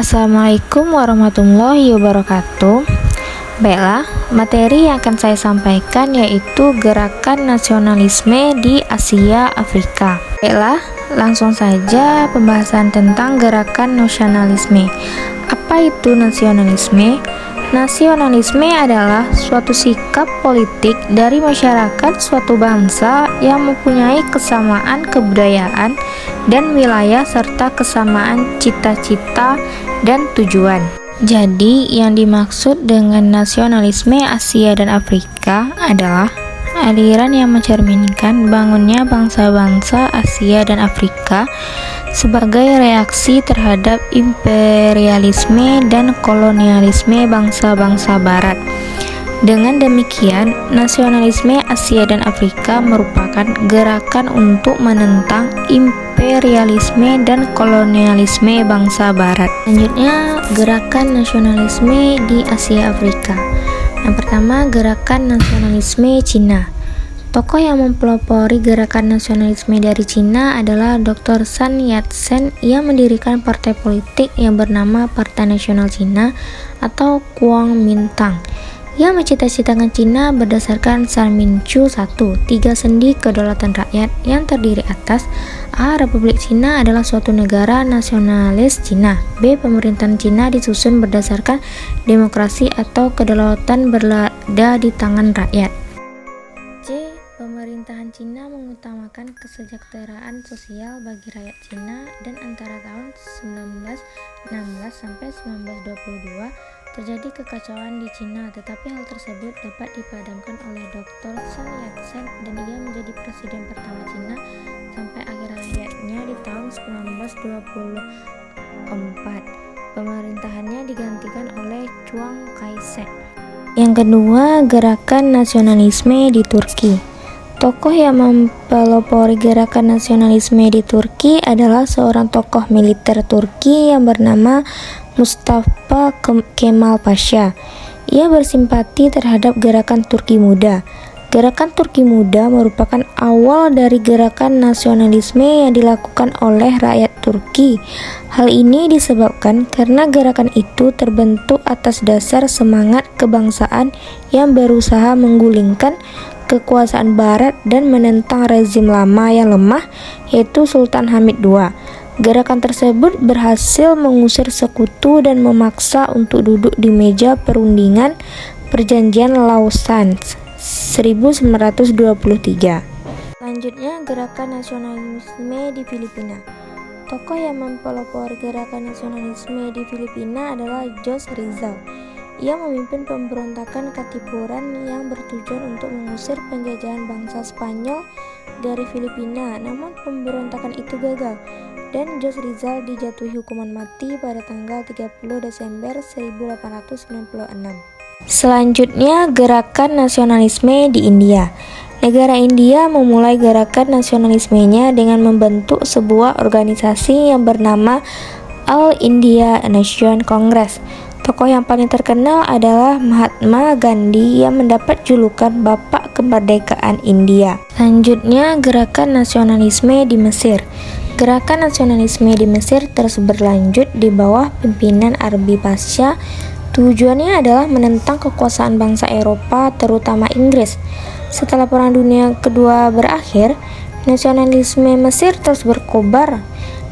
Assalamualaikum warahmatullahi wabarakatuh. Baiklah, materi yang akan saya sampaikan yaitu gerakan nasionalisme di Asia Afrika. Baiklah, langsung saja pembahasan tentang gerakan nasionalisme. Apa itu nasionalisme? Nasionalisme adalah suatu sikap politik dari masyarakat suatu bangsa yang mempunyai kesamaan kebudayaan dan wilayah serta kesamaan cita-cita dan tujuan. Jadi, yang dimaksud dengan nasionalisme Asia dan Afrika adalah aliran yang mencerminkan bangunnya bangsa-bangsa Asia dan Afrika sebagai reaksi terhadap imperialisme dan kolonialisme bangsa-bangsa barat. Dengan demikian, nasionalisme Asia dan Afrika merupakan gerakan untuk menentang imperialisme dan kolonialisme bangsa barat. Selanjutnya, gerakan nasionalisme di Asia Afrika. Yang pertama, gerakan nasionalisme Cina. Tokoh yang mempelopori gerakan nasionalisme dari Cina adalah Dr. Sun Yat-sen yang mendirikan partai politik yang bernama Partai Nasional Cina atau Kuomintang yang mencita-citakan Cina berdasarkan Sanminchu 1, 3 sendi kedaulatan rakyat yang terdiri atas A. Republik Cina adalah suatu negara nasionalis Cina. B. Pemerintahan Cina disusun berdasarkan demokrasi atau kedaulatan berada di tangan rakyat. C. Pemerintahan Cina mengutamakan kesejahteraan sosial bagi rakyat Cina dan antara tahun 1916 sampai 1922 terjadi kekacauan di Cina, tetapi hal tersebut dapat dipadamkan oleh Dr. Sun Yat-sen dan ia menjadi presiden pertama Cina sampai akhir hayatnya di tahun 1924. Pemerintahannya digantikan oleh Chiang Kai-shek. Yang kedua, gerakan nasionalisme di Turki. Tokoh yang mempelopori gerakan nasionalisme di Turki adalah seorang tokoh militer Turki yang bernama Mustafa Kemal Pasha. Ia bersimpati terhadap gerakan Turki Muda. Gerakan Turki Muda merupakan awal dari gerakan nasionalisme yang dilakukan oleh rakyat Turki. Hal ini disebabkan karena gerakan itu terbentuk atas dasar semangat kebangsaan yang berusaha menggulingkan kekuasaan barat dan menentang rezim lama yang lemah, yaitu Sultan Hamid II. Gerakan tersebut berhasil mengusir sekutu dan memaksa untuk duduk di meja perundingan Perjanjian Lausanne 1923. Selanjutnya, gerakan nasionalisme di Filipina. Tokoh yang mempelopori gerakan nasionalisme di Filipina adalah Jose Rizal. Ia memimpin pemberontakan Katipuran yang bertujuan untuk mengusir penjajahan bangsa Spanyol dari Filipina. Namun pemberontakan itu gagal dan Jose Rizal dijatuhi hukuman mati pada tanggal 30 Desember 1896. Selanjutnya, gerakan nasionalisme di India. Negara India memulai gerakan nasionalismenya dengan membentuk sebuah organisasi yang bernama All India Nation Congress. Tokoh yang paling terkenal adalah Mahatma Gandhi yang mendapat julukan Bapak Kemerdekaan India. Selanjutnya, gerakan nasionalisme di Mesir. Gerakan nasionalisme di Mesir terus berlanjut di bawah pimpinan Arbi Pasha. Tujuannya adalah menentang kekuasaan bangsa Eropa, terutama Inggris. Setelah Perang Dunia Kedua berakhir, nasionalisme Mesir terus berkobar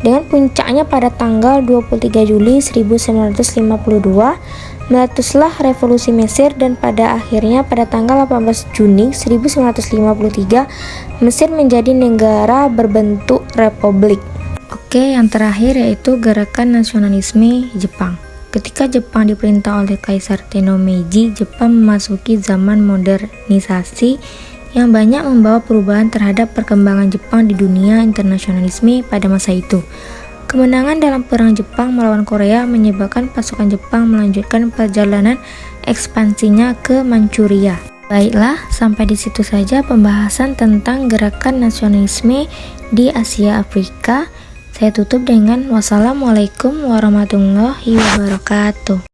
dengan puncaknya pada tanggal 23 Juli 1952 meletuslah revolusi Mesir dan pada akhirnya pada tanggal 18 Juni 1953 Mesir menjadi negara berbentuk republik. Oke, yang terakhir yaitu gerakan nasionalisme Jepang. Ketika Jepang diperintah oleh Kaisar Tenno Meiji, Jepang memasuki zaman modernisasi yang banyak membawa perubahan terhadap perkembangan Jepang di dunia internasionalisme pada masa itu. Kemenangan dalam Perang Jepang melawan Korea menyebabkan pasukan Jepang melanjutkan perjalanan ekspansinya ke Manchuria. Baiklah, sampai di situ saja pembahasan tentang gerakan nasionalisme di Asia Afrika. Saya tutup dengan wassalamualaikum warahmatullahi wabarakatuh.